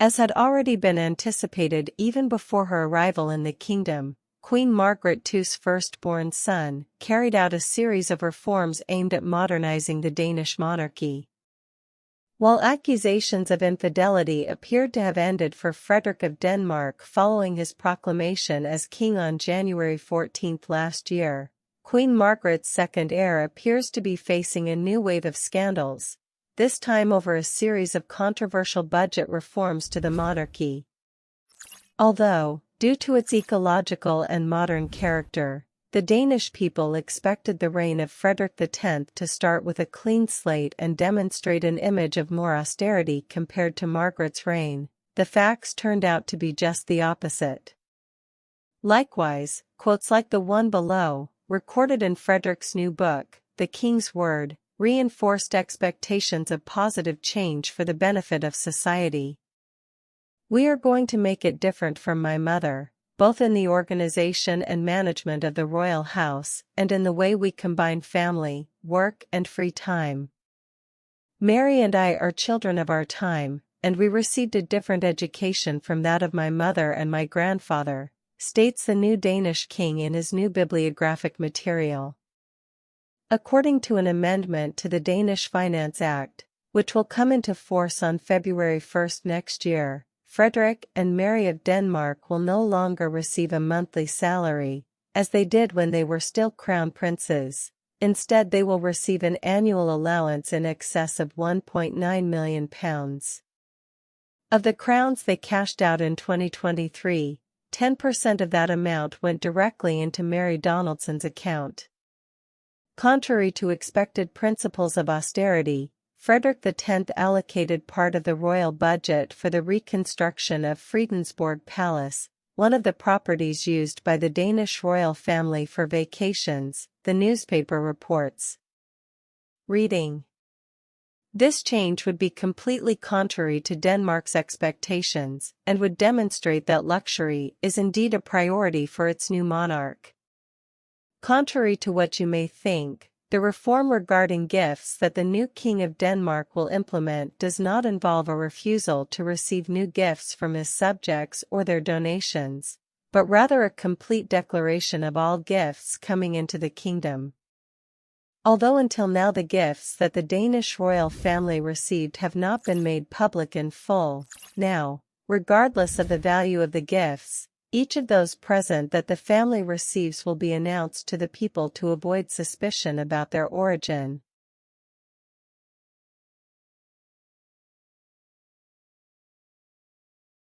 As had already been anticipated even before her arrival in the kingdom, Queen Margaret II's firstborn son carried out a series of reforms aimed at modernizing the Danish monarchy. While accusations of infidelity appeared to have ended for Frederick of Denmark following his proclamation as king on January 14 last year, Queen Margaret's second heir appears to be facing a new wave of scandals, this time over a series of controversial budget reforms to the monarchy. Although, due to its ecological and modern character, the Danish people expected the reign of Frederick X to start with a clean slate and demonstrate an image of more austerity compared to Margaret's reign, the facts turned out to be just the opposite. Likewise, quotes like the one below, recorded in Frederick's new book, The King's Word, reinforced expectations of positive change for the benefit of society. "We are going to make it different from my mother, both in the organization and management of the royal house and in the way we combine family, work and free time. Mary and I are children of our time, and we received a different education from that of my mother and my grandfather," states the new Danish king in his new bibliographic material. According to an amendment to the Danish Finance Act, which will come into force on February 1 next year, Frederick and Mary of Denmark will no longer receive a monthly salary, as they did when they were still crown princes. Instead, they will receive an annual allowance in excess of £1.9 million. Of the crowns they cashed out in 2023, 10% of that amount went directly into Mary Donaldson's account. Contrary to expected principles of austerity, Frederick X allocated part of the royal budget for the reconstruction of Fredensborg Palace, one of the properties used by the Danish royal family for vacations, the newspaper reports. Reading: This change would be completely contrary to Denmark's expectations, and would demonstrate that luxury is indeed a priority for its new monarch. Contrary to what you may think, the reform regarding gifts that the new King of Denmark will implement does not involve a refusal to receive new gifts from his subjects or their donations, but rather a complete declaration of all gifts coming into the kingdom. Although until now the gifts that the Danish royal family received have not been made public in full, now, regardless of the value of the gifts, each of those present that the family receives will be announced to the people to avoid suspicion about their origin.